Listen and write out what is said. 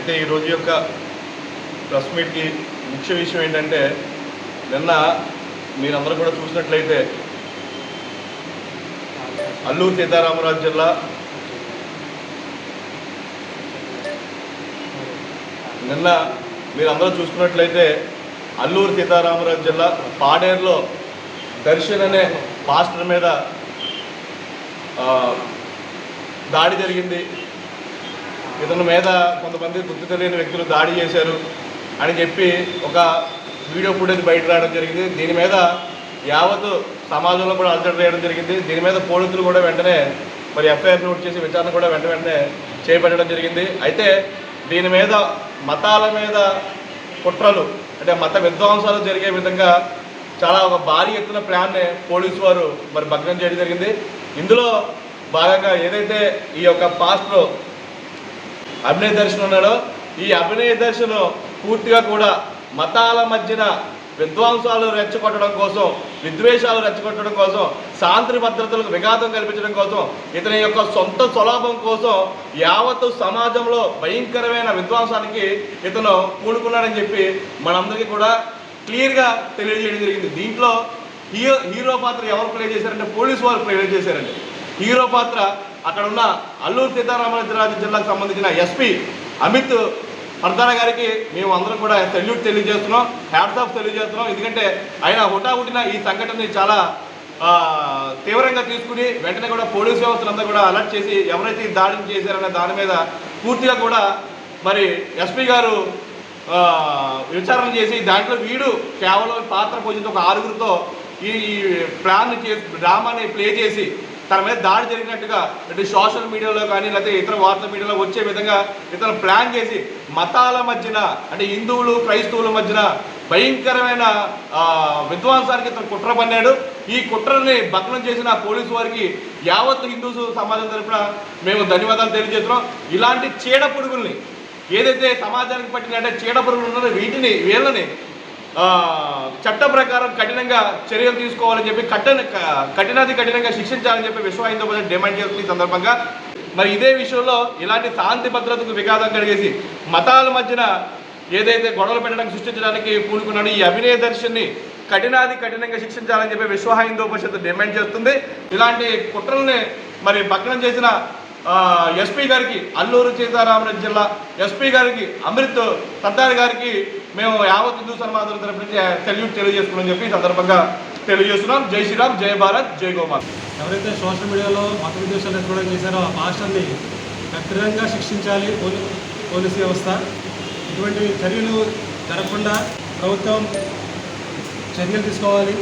అయితే ఈ రోజు యొక్క ప్రెస్ మీట్కి ముఖ్య విషయం ఏంటంటే, నిన్న మీరందరూ కూడా చూసినట్లయితే అల్లూరు సీతారామరాజు జిల్లా నిన్న మీరందరూ చూసుకున్నట్లయితే అల్లూరు సీతారామరాజు జిల్లా పాడేరులో దర్శన్ అనే పాస్టర్ మీద దాడి జరిగింది. ఇతని మీద కొంతమంది గుర్తు తెలియని వ్యక్తులు దాడి చేశారు అని చెప్పి ఒక వీడియో ఫుటేజ్ బయట రావడం జరిగింది. దీని మీద యావత్ సమాజంలో కూడా అలజడి చేయడం జరిగింది. దీని మీద పోలీసులు కూడా వెంటనే మరి ఎఫ్ఐఆర్ నోట్ చేసి విచారణ కూడా వెంటనే చేపట్టడం జరిగింది. అయితే దీని మీద మతాల మీద కుట్రలు అంటే మత విధ్వంసాలు జరిగే విధంగా చాలా ఒక భారీ ఎత్తున ప్లాన్ని పోలీసు వారు మరి భగ్నం చేయడం జరిగింది. ఇందులో భాగంగా ఏదైతే ఈ యొక్క పాస్టర్ అభినయ దర్శన్ ఉన్నాడో, ఈ అభినయ దర్శన్ పూర్తిగా కూడా మతాల మధ్యన విధ్వంసాలు రెచ్చగొట్టడం కోసం, విద్వేషాలు రెచ్చగొట్టడం కోసం, శాంతి భద్రతలకు విఘాతం కల్పించడం కోసం, ఇతని యొక్క సొంత స్వలాభం కోసం యావత్తు సమాజంలో భయంకరమైన విధ్వంసానికి ఇతను పూనుకున్నాడని చెప్పి మనందరికీ కూడా క్లియర్గా తెలియజేయడం జరిగింది. దీంట్లో హీరో పాత్ర ఎవరు ప్లే చేశారంటే పోలీసు వారు ప్లే చేశారండి. హీరో పాత్ర అక్కడ ఉన్న అల్లూరు సీతారామరాజు జిల్లాకు సంబంధించిన ఎస్పీ అమిత్ పర్దానా గారికి మేము అందరం కూడా సెల్యూట్ తెలియజేస్తున్నాం, హ్యాట్స్ ఆఫ్ తెలియజేస్తున్నాం. ఎందుకంటే ఆయన హుటాహుటిన ఈ సంఘటనని చాలా తీవ్రంగా తీసుకుని వెంటనే కూడా పోలీసు వ్యవస్థలంతా కూడా అలర్ట్ చేసి ఎవరైతే ఈ దాడిని చేశారనే దాని మీద పూర్తిగా కూడా మరి ఎస్పీ గారు విచారణ చేసి దాంట్లో వీడు కేవలం పాత్ర పోషించి ఒక ఆరుగురితో ఈ ప్లాన్ని డ్రామాని ప్లే చేసి తన మీద దాడి జరిగినట్టుగా అంటే సోషల్ మీడియాలో కానీ లేకపోతే ఇతర వార్తా మీడియాలో వచ్చే విధంగా ఇతను ప్లాన్ చేసి మతాల మధ్యన అంటే హిందువులు క్రైస్తవుల మధ్యన భయంకరమైన విధ్వంసానికి ఇతను కుట్ర పన్నాడు. ఈ కుట్రని భగ్నం చేసిన పోలీసు వారికి యావత్ హిందూ సమాజం తరఫున మేము ధన్యవాదాలు తెలియజేస్తున్నాం. ఇలాంటి చీడ పురుగుల్ని ఏదైతే సమాజానికి పట్టిన అంటే చీడ పురుగులు ఉన్నారో వీళ్ళని చట్ట ప్రకారం కఠినంగా చర్యలు తీసుకోవాలని చెప్పి కఠినంగా శిక్షించాలని చెప్పి విశ్వ హిందూ పరిషత్ డిమాండ్ చేస్తుంది. ఈ సందర్భంగా మరి ఇదే విషయంలో ఇలాంటి శాంతి భద్రతకు విఘాతం కలిగేసి మతాల మధ్యన ఏదైతే గొడవలు పెట్టడానికి సృష్టించడానికి పూనుకున్నాడో ఈ అభినయ దర్శన్ని కఠినంగా శిక్షించాలని చెప్పి విశ్వ హిందూ పరిషత్ డిమాండ్ చేస్తుంది. ఇలాంటి కుట్రల్ని మరి భగ్నం చేసిన ఎస్పీ గారికి అల్లూరు సీతారామరాజు జిల్లా ఎస్పీ గారికి అమృత్ సర్దార్ గారికి మేము యావత్ హిందూ సమాజం తరఫు నుంచి సెల్యూట్ తెలియజేసుకున్నామని చెప్పి సందర్భంగా తెలియజేస్తున్నాం. జై శ్రీరామ్, జై భారత్, జై గోమాత. ఎవరైతే సోషల్ మీడియాలో మత విద్వేషాలు ఎత్తుకోవడం చేశారో ఆ పాస్టర్ని కఠినంగా శిక్షించాలి పోలీసు వ్యవస్థ. ఇటువంటి చర్యలు జరగకుండా ప్రభుత్వం చర్యలు తీసుకోవాలి.